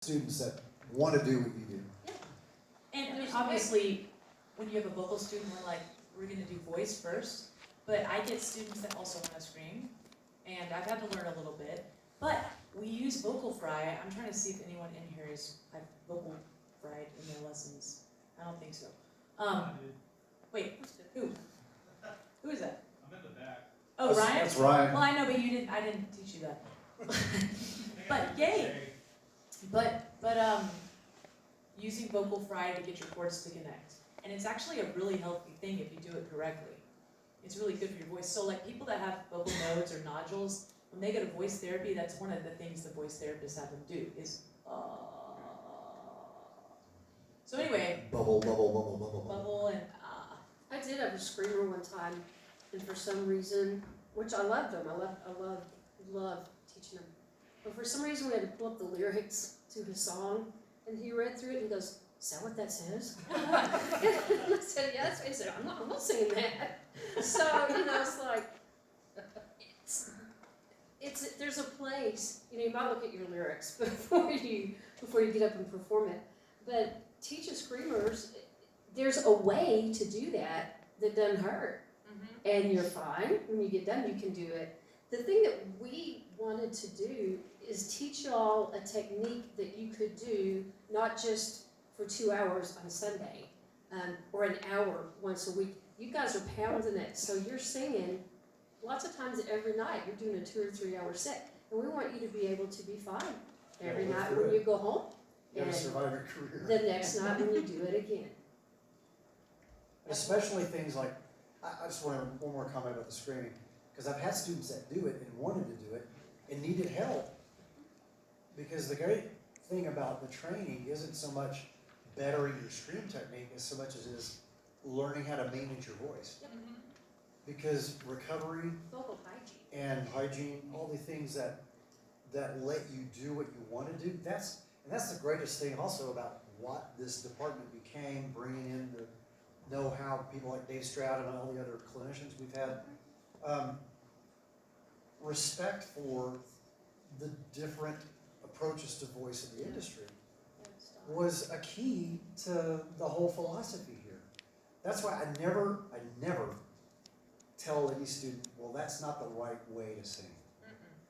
students that want to do what you do. Yeah. And I mean, obviously, when you have a vocal student, we're gonna do voice first, but I get students that also wanna scream, and I've had to learn a little bit. But we use vocal fry. I'm trying to see if anyone in here I've vocal fried in their lessons. I don't think so. Wait, who? Who is that? I'm in the back. Oh, Ryan? That's Ryan. Well, I know, but I didn't teach you that. But yay! But using vocal fry to get your cords to connect. And it's actually a really healthy thing if you do it correctly. It's really good for your voice. So like people that have vocal nodes or nodules, when they go to voice therapy, that's one of the things the voice therapists have them do is So anyway, Bubble, bubble, bubble, bubble, bubble. bubble and I did have a screamer one time, and for some reason, which I loved them, I love teaching them. But for some reason, we had to pull up the lyrics to his song, and he read through it and goes, "Is that what that says?" And I said, "Yes." He said, "I'm not singing that." So it's like, it's there's a place. You might look at your lyrics before you get up and perform it, but teaching screamers. There's a way to do that doesn't hurt. And you're fine. When you get done, you can do it. The thing that we wanted to do is teach y'all a technique that you could do not just for 2 hours on Sunday or an hour once a week. You guys are pounding it. So you're singing lots of times every night. You're doing a 2 or 3 hour set. And we want you to be able to be fine every night when you go home. You gotta And survive your career. the next night when you do it again. Especially things like, I just want one more comment about the screaming, because I've had students that do it and wanted to do it and needed help. Because the great thing about the training isn't so much bettering your scream technique as so much as it is learning how to manage your voice. Because recovery Vocal hygiene. and hygiene, all the things that let you do what you want to do, that's the greatest thing also about what this department became, bringing in the know-how, people like Dave Stroud and all the other clinicians we've had. Respect for the different approaches to voice in the industry was a key to the whole philosophy here. That's why I never tell any student, well, that's not the right way to sing.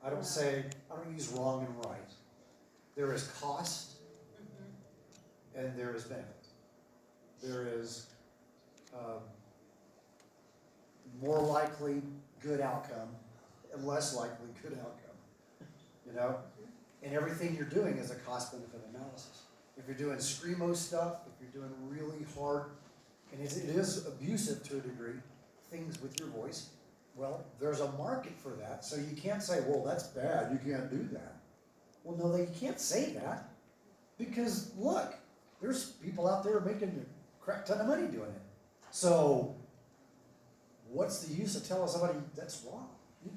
I don't use wrong and right. There is cost and there is benefit. There is more likely good outcome and less likely good outcome, And everything you're doing is a cost-benefit analysis. If you're doing screamo stuff, if you're doing really hard, and it is abusive to a degree, things with your voice, well, there's a market for that. So you can't say, well, that's bad, you can't do that. Well, no, you can't say that, because look, there's people out there making a crap ton of money doing it. So what's the use of telling somebody that's wrong?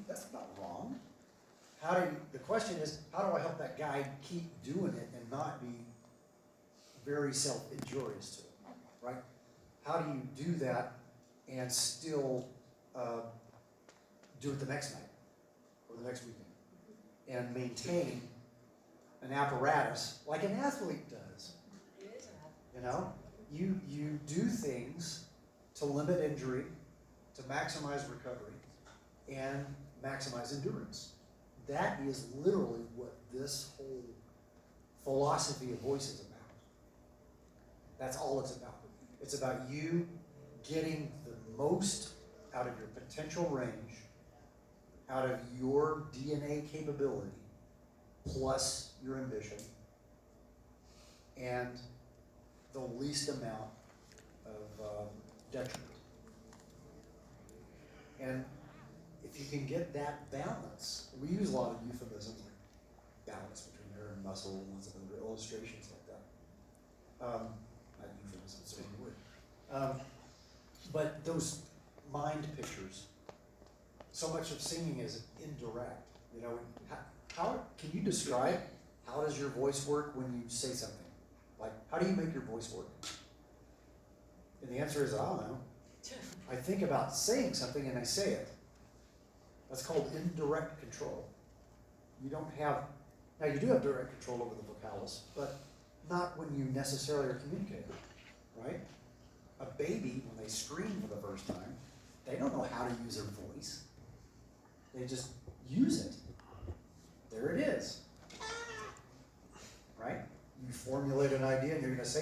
That's not wrong. The question is, how do I help that guy keep doing it and not be very self-injurious to it, right? How do you do that and still do it the next night or the next weekend and maintain an apparatus like an athlete does? You do things to limit injury, to maximize recovery, and maximize endurance. That is literally what this whole philosophy of voice is about. That's all it's about. It's about you getting the most out of your potential range, out of your DNA capability, plus your ambition, and the least amount of detriment. And if you can get that balance, we use a lot of euphemisms like balance between nerve and muscle and lots of other illustrations like that. Not euphemisms, it's a word. But those mind pictures, so much of singing is indirect. How can you describe how does your voice work when you say something? Like, how do you make your voice work? And the answer is, I don't know. I think about saying something and I say it. That's called indirect control. You don't have Now, you do have direct control over the vocalis, but not when you necessarily are communicating, right? A baby, when they scream for the first time, they don't know how to use their voice. They just use it. There it is. Right? You formulate an idea and you're gonna say